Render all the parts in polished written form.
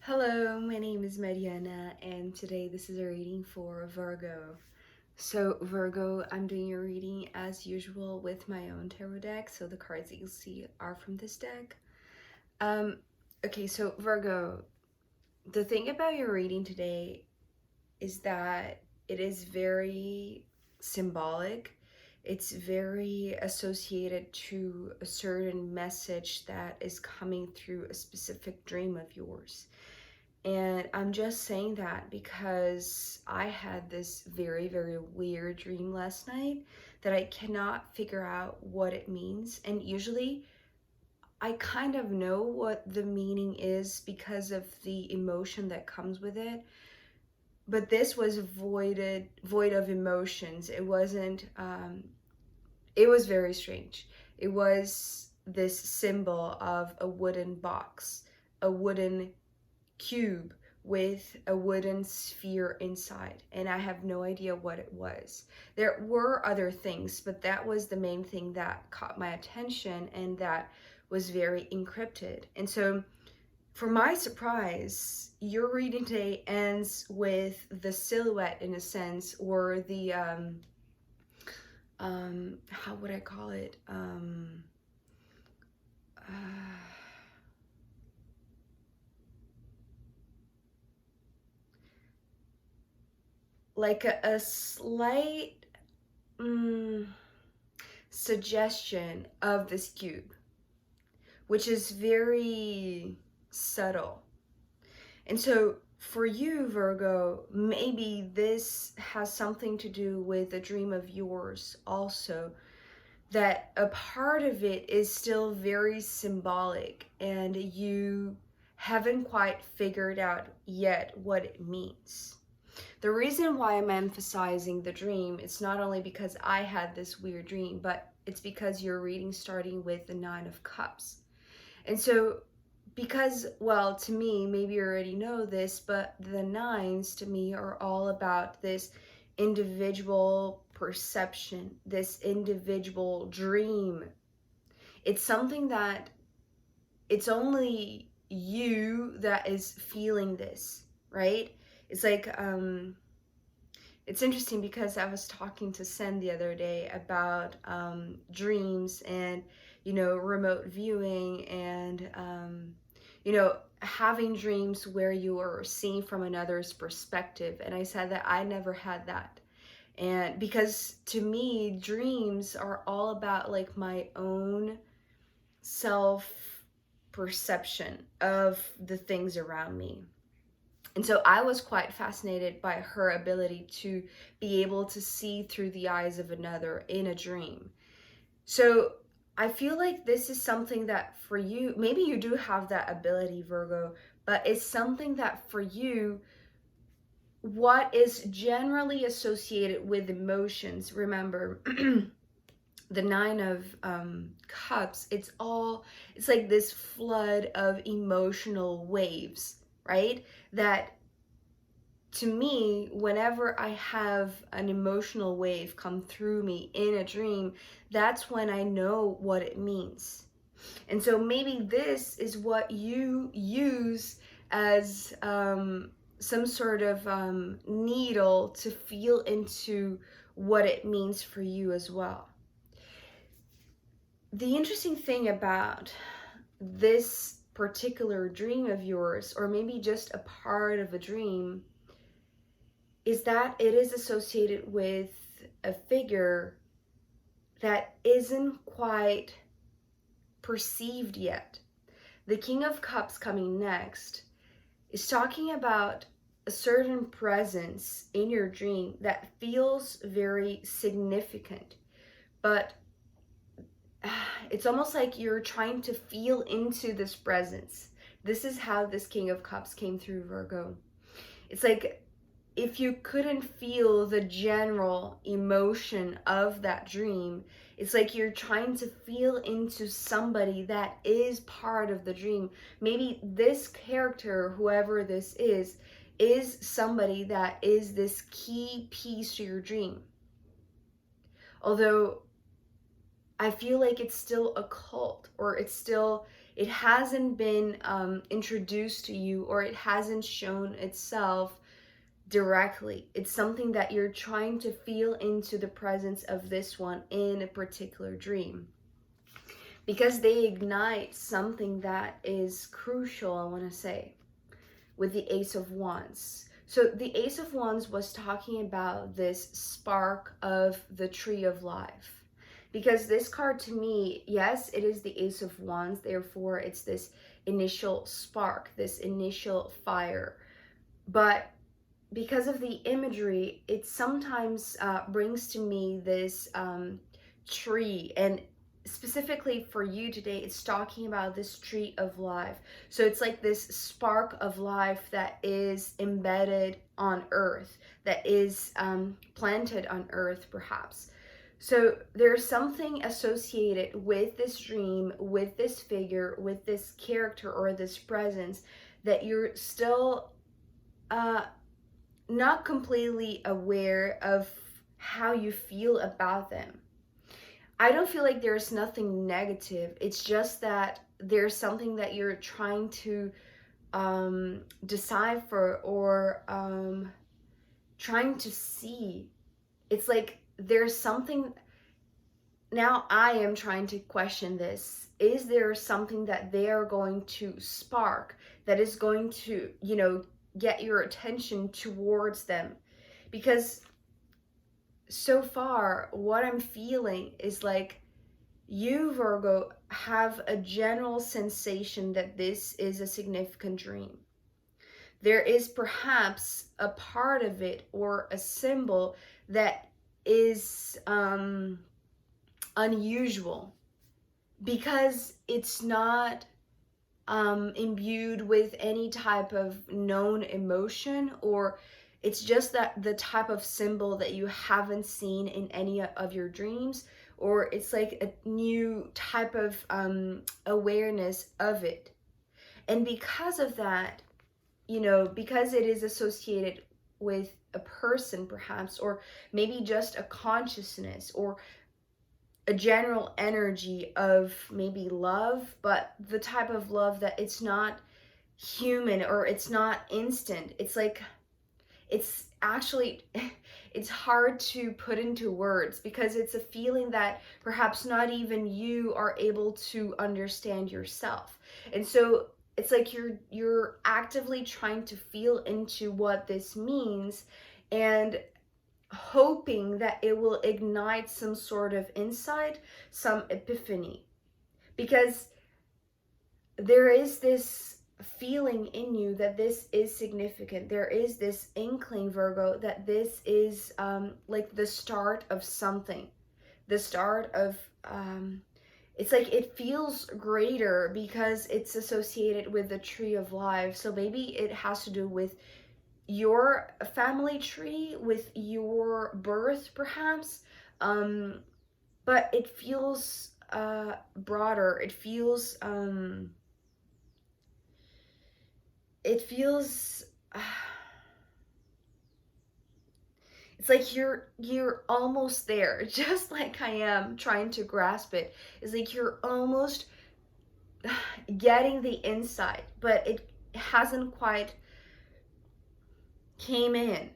Hello, my name is Mariana, and today this is a reading for Virgo. So, Virgo, I'm doing your reading as usual with my own tarot deck, so the cards that you'll see are from this deck. Okay, so Virgo, the thing about your reading today is that it is very symbolic. It's very associated to a certain message that is coming through a specific dream of yours. And I'm just saying that because I had this very, very weird dream last night that I cannot figure out what it means. And usually I kind of know what the meaning is because of the emotion that comes with it. But this was void of emotions. It wasn't, it was very strange. It was this symbol of a wooden box, a wooden cube with a wooden sphere inside, and I have no idea what it was. There were other things, but that was the main thing that caught my attention and that was very encrypted. And so for my surprise, your reading today ends with the silhouette, in a sense, or the how would I call it, like a slight suggestion of this cube, which is very subtle. And so for you, Virgo, maybe this has something to do with a dream of yours also, that a part of it is still very symbolic and you haven't quite figured out yet what it means. The reason why I'm emphasizing the dream, it's not only because I had this weird dream, but it's because you're reading starting with the Nine of Cups. And so, because, well, to me, maybe you already know this, but the nines to me are all about this individual perception, this individual dream. It's something that it's only you that is feeling this, right? It's like, it's interesting because I was talking to Sen the other day about dreams and, remote viewing and, having dreams where you are seeing from another's perspective. And I said that I never had that. And because to me, dreams are all about like my own self perception of the things around me. And so I was quite fascinated by her ability to be able to see through the eyes of another in a dream. So I feel like this is something that for you, maybe you do have that ability, Virgo, but it's something that for you, what is generally associated with emotions, remember, the Nine of Cups, it's like this flood of emotional waves, right? That to me, whenever I have an emotional wave come through me in a dream, that's when I know what it means. And so maybe this is what you use as some sort of needle to feel into what it means for you as well. The interesting thing about this particular dream of yours, or maybe just a part of a dream, is that it is associated with a figure that isn't quite perceived yet. The King of Cups coming next is talking about a certain presence in your dream that feels very significant, but it's almost like you're trying to feel into this presence. This is how this King of Cups came through, Virgo. It's like if you couldn't feel the general emotion of that dream, it's like you're trying to feel into somebody that is part of the dream. Maybe this character, whoever this is somebody that is this key piece to your dream. Although I feel like it's still occult, or it's it hasn't been introduced to you, or it hasn't shown itself directly. It's something that you're trying to feel into the presence of this one in a particular dream, because they ignite something that is crucial, I want to say, with the Ace of Wands. So the Ace of Wands was talking about this spark of the Tree of Life. Because this card to me, yes, it is the Ace of Wands, therefore it's this initial spark, this initial fire. But because of the imagery, it sometimes brings to me this tree, and specifically for you today, it's talking about this tree of life. So it's like this spark of life that is embedded on earth, that is planted on earth perhaps. So there's something associated with this dream, with this figure, with this character or this presence that you're still not completely aware of how you feel about them. I don't feel like there's nothing negative. It's just that there's something that you're trying to decipher or trying to see. It's like there's something. Now I am trying to question this. Is there something that they are going to spark that is going to, get your attention towards them? Because so far, what I'm feeling is like you, Virgo, have a general sensation that this is a significant dream. There is perhaps a part of it or a symbol that is unusual, because it's not imbued with any type of known emotion, or it's just that the type of symbol that you haven't seen in any of your dreams, or it's like a new type of awareness of it. And because of that, because it is associated with a person perhaps, or maybe just a consciousness, or a general energy of maybe love, but the type of love that it's not human or it's not instant. It's like, it's actually, it's hard to put into words, because it's a feeling that perhaps not even you are able to understand yourself. And so it's like you're actively trying to feel into what this means, and hoping that it will ignite some sort of insight, some epiphany. Because there is this feeling in you that this is significant. There is this inkling, Virgo, that this is like the start of something. The start of, it's like it feels greater because it's associated with the tree of life. So maybe it has to do with your family tree, with your birth perhaps, but it feels broader. It feels it's like you're almost there, just like I am trying to grasp it. It's like you're almost getting the insight, but it hasn't quite came in,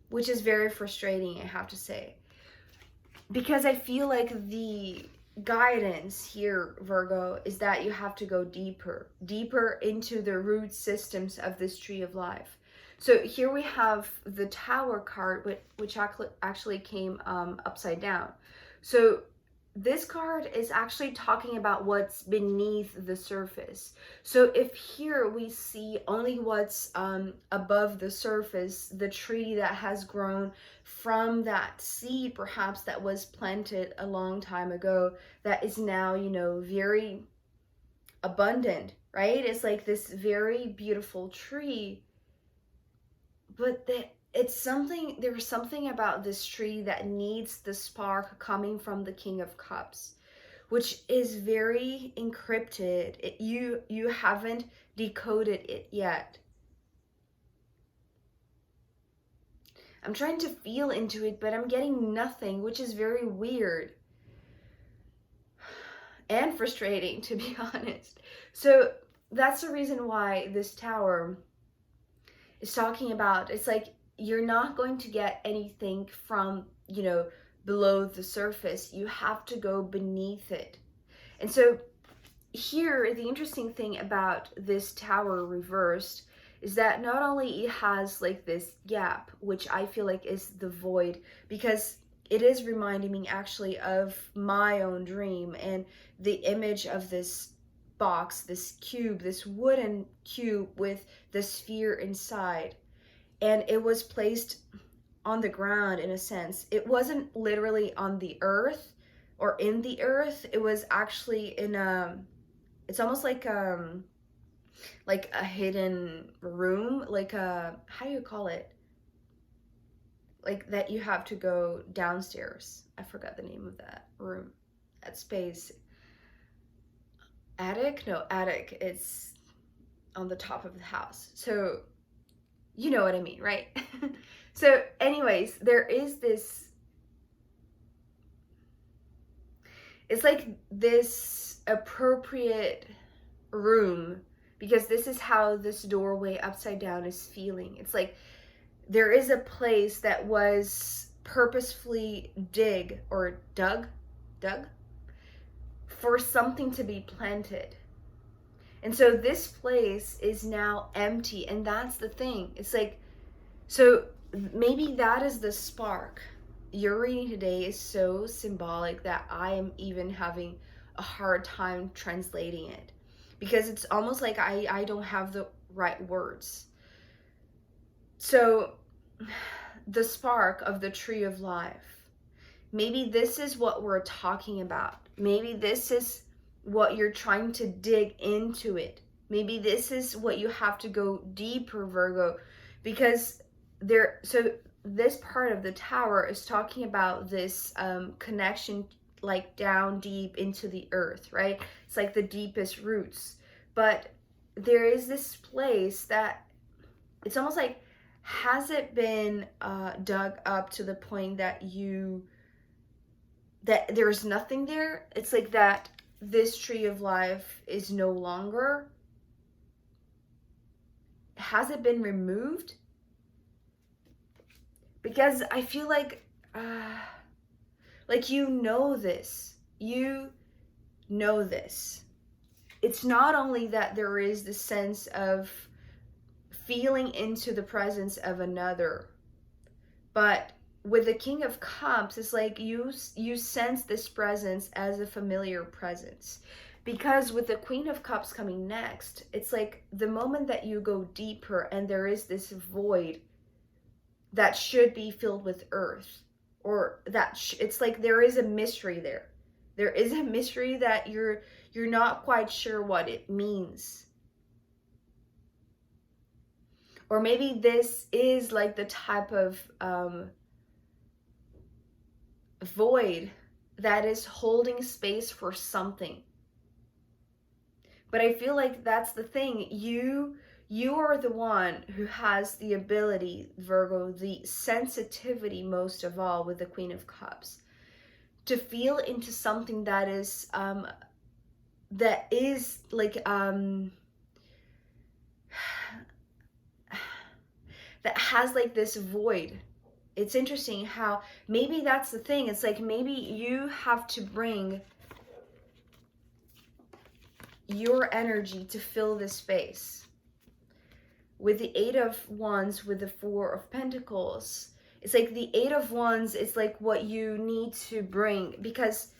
which is very frustrating, I have to say, because I feel like the guidance here, Virgo, is that you have to go deeper into the root systems of this tree of life. So here we have the Tower card, which actually came upside down. So this card is actually talking about what's beneath the surface. So if here we see only what's above the surface, the tree that has grown from that seed perhaps that was planted a long time ago, that is now, very abundant, right? It's like this very beautiful tree. But there's something about this tree that needs the spark coming from the King of Cups, which is very encrypted. You haven't decoded it yet. I'm trying to feel into it, but I'm getting nothing, which is very weird. and frustrating, to be honest. So that's the reason why this tower is talking about, it's like you're not going to get anything from, below the surface. You have to go beneath it. And so here, the interesting thing about this tower reversed is that not only it has like this gap, which I feel like is the void, because it is reminding me actually of my own dream and the image of this box, this cube, this wooden cube with the sphere inside. And it was placed on the ground in a sense. It wasn't literally on the earth or in the earth. It was actually in it's almost like a hidden room, like a, how do you call it? Like that you have to go downstairs. I forgot the name of that room, that space. Attic? No, attic. It's on the top of the house. So you know what I mean, right? So anyways, there is this, it's like this appropriate room, because this is how this doorway upside down is feeling. It's like there is a place that was purposefully dug for something to be planted. And so this place is now empty, and that's the thing. It's like, so maybe that is the spark. Your reading today is so symbolic that I am even having a hard time translating it, because it's almost like I don't have the right words. So the spark of the tree of life, maybe this is what we're talking about. Maybe this is what you're trying to dig into it. Maybe this is what you have to go deeper, Virgo, because so this part of the tower is talking about this connection, like down deep into the earth, right? It's like the deepest roots. But there is this place that it's almost like, has it been dug up to the point that there's nothing there? It's like that this tree of life is no longer. Has it been removed? Because I feel like you know this. You know this. It's not only that there is this sense of feeling into the presence of another, but with the King of Cups, it's like you sense this presence as a familiar presence. Because with the Queen of Cups coming next, it's like the moment that you go deeper and there is this void that should be filled with earth, or that it's like there is a mystery there. There is a mystery that you're not quite sure what it means. Or maybe this is like the type of void that is holding space for something. But I feel like that's the thing. You are the one who has the ability, Virgo, the sensitivity most of all with the Queen of Cups, to feel into something that is like that has like this void. It's interesting how maybe that's the thing. It's like maybe you have to bring your energy to fill this space. With the Eight of Wands, with the Four of Pentacles, it's like the Eight of Wands is like what you need to bring. Because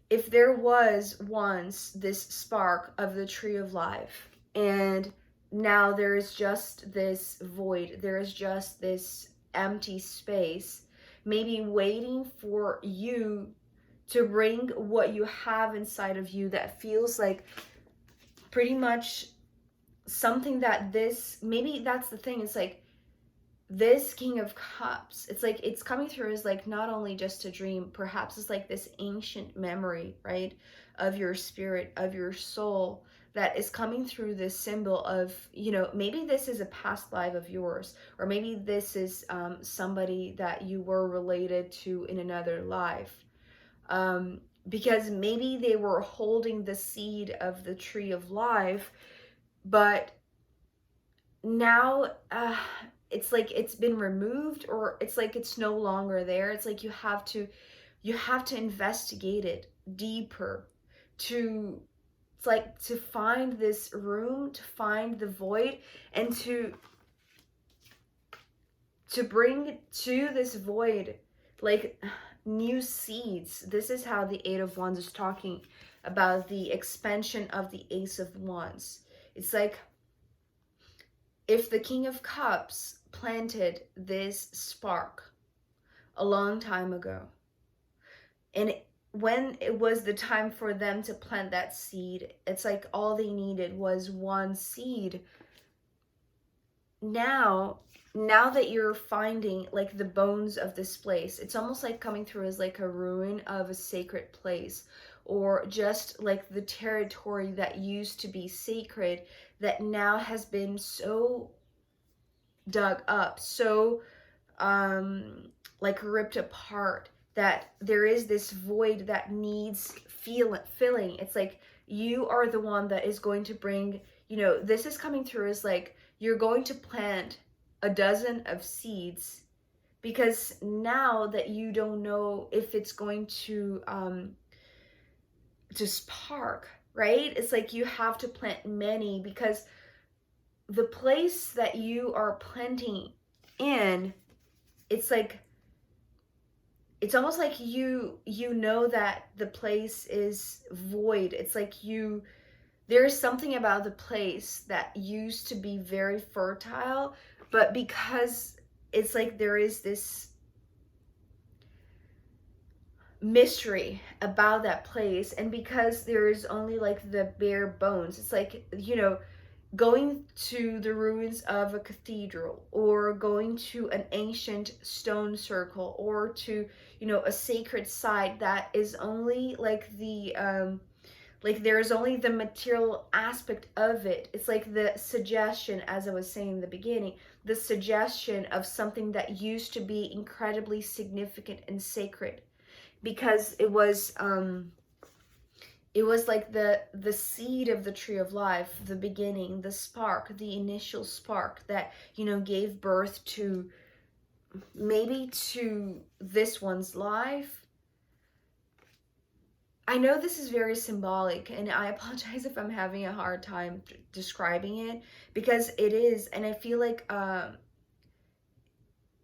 if there was once this spark of the tree of life, and now there is just this void, there is just this empty space, maybe waiting for you to bring what you have inside of you that feels like pretty much something that maybe that's the thing. It's like this King of Cups, it's like it's coming through as like not only just a dream, perhaps it's like this ancient memory, right, of your spirit, of your soul, that is coming through this symbol of, maybe this is a past life of yours, or maybe this is somebody that you were related to in another life. because maybe they were holding the seed of the tree of life, but now it's like it's been removed, or it's like it's no longer there. It's like you have to investigate it deeper, to it's like to find this room, to find the void, and to bring to this void like new seeds. This is how the Eight of Wands is talking about the expansion of the Ace of Wands. It's like if the King of Cups planted this spark a long time ago, and when it was the time for them to plant that seed, it's like all they needed was one seed. Now that you're finding like the bones of this place, it's almost like coming through as like a ruin of a sacred place, or just like the territory that used to be sacred that now has been so dug up, so like ripped apart, that there is this void that needs filling. It's like you are the one that is going to bring, you know, this is coming through as like you're going to plant a dozen of seeds, because now that you don't know if it's going to spark, right? It's like you have to plant many, because the place that you are planting in, it's like it's almost like you know that the place is void. It's like there's something about the place that used to be very fertile, but because it's like there is this mystery about that place, and because there is only like the bare bones, it's like, you know, going to the ruins of a cathedral, or going to an ancient stone circle, or to, you know, a sacred site that is only like the like there is only the material aspect of it. It's like the suggestion, as I was saying in the beginning, the suggestion of something that used to be incredibly significant and sacred, because it was like the seed of the tree of life, the beginning, the spark, the initial spark that, you know, gave birth to maybe to this one's life. I know this is very symbolic, and I apologize if I'm having a hard time describing it, because it is, and I feel like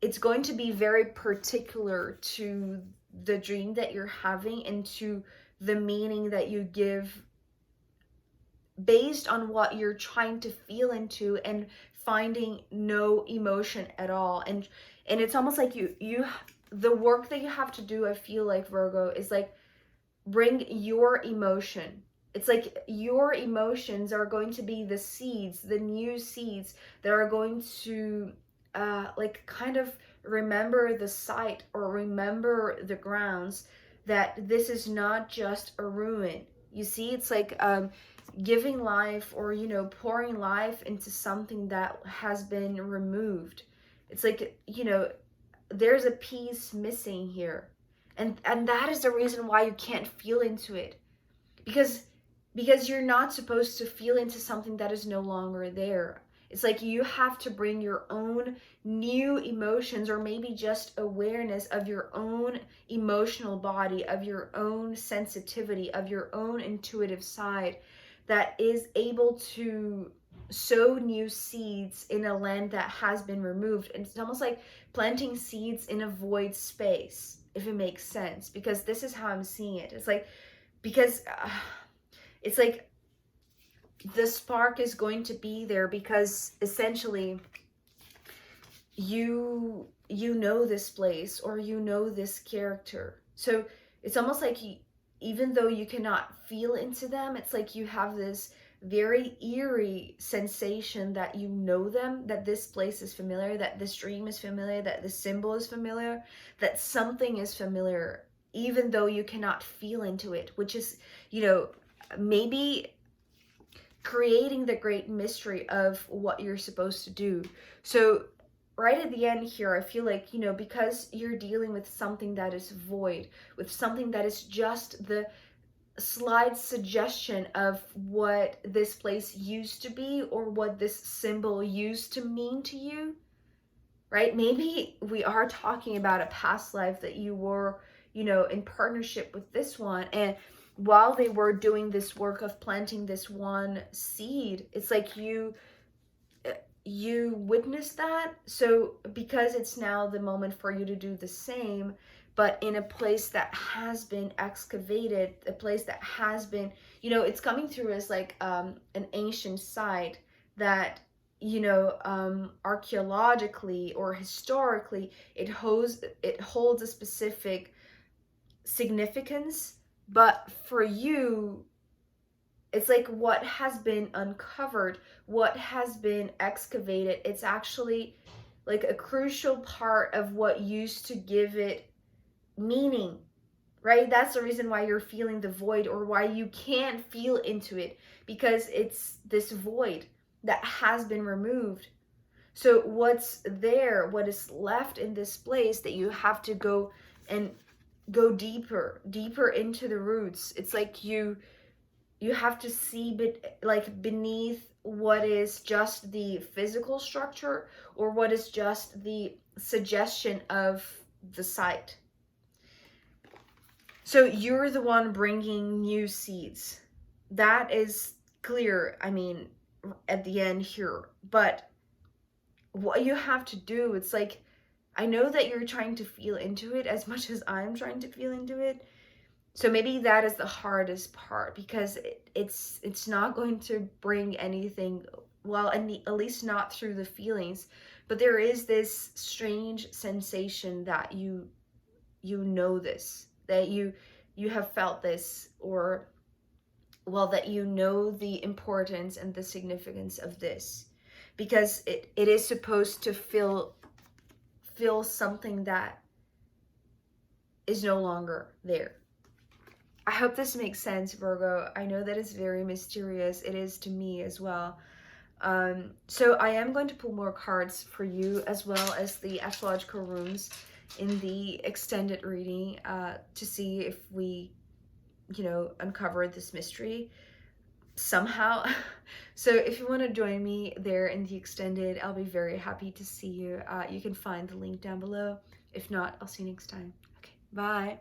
it's going to be very particular to the dream that you're having, and to the meaning that you give based on what you're trying to feel into and finding no emotion at all. And it's almost like you the work that you have to do, I feel like, Virgo, is like bring your emotion. It's like your emotions are going to be the seeds, the new seeds that are going to like kind of remember the site, or remember the grounds, that this is not just a ruin. You see, it's like giving life, or, you know, pouring life into something that has been removed. It's like, you know, there's a piece missing here, and that is the reason why you can't feel into it, because you're not supposed to feel into something that is no longer there. It's like you have to bring your own new emotions, or maybe just awareness of your own emotional body, of your own sensitivity, of your own intuitive side, that is able to sow new seeds in a land that has been removed. And it's almost like planting seeds in a void space, if it makes sense, because this is how I'm seeing it. It's like, because it's like the spark is going to be there, because essentially you know this place, or you know this character. So it's almost like even though you cannot feel into them, it's like you have this very eerie sensation that you know them, that this place is familiar, that this dream is familiar, that this symbol is familiar, that something is familiar, even though you cannot feel into it, which is, you know, maybe creating the great mystery of what you're supposed to do. So right at the end here, I feel like, you know, because you're dealing with something that is void, with something that is just the slight suggestion of what this place used to be or what this symbol used to mean to you, right? Maybe we are talking about a past life that you were, you know, in partnership with this one, and while they were doing this work of planting this one seed, it's like you witnessed that. So because it's now the moment for you to do the same, but in a place that has been excavated, a place that has been, you know, it's coming through as like an ancient site that, you know, archaeologically or historically, it holds a specific significance. But for you, it's like what has been uncovered, what has been excavated, it's actually like a crucial part of what used to give it meaning, right? That's the reason why you're feeling the void, or why you can't feel into it, because it's this void that has been removed. So what's there, what is left in this place, that you have to go and go deeper into the roots. It's like you have to see like beneath what is just the physical structure, or what is just the suggestion of the site. So you're the one bringing new seeds. That is clear, I mean, at the end here. But what you have to do, it's like, I know that you're trying to feel into it as much as I'm trying to feel into it. So maybe that is the hardest part, because it's not going to bring anything, well, at least not through the feelings. But there is this strange sensation that you know this, that you have felt this, or, well, that you know the importance and the significance of this, because it is supposed to fill something that is no longer there. I hope this makes sense, Virgo. I know that it's very mysterious. It is to me as well. So I am going to pull more cards for you, as well as the astrological rooms in the extended reading, to see if we, you know, uncover this mystery somehow. So if you want to join me there in the extended, I'll be very happy to see you. You can find the link down below. If not, I'll see you next time. Okay, bye.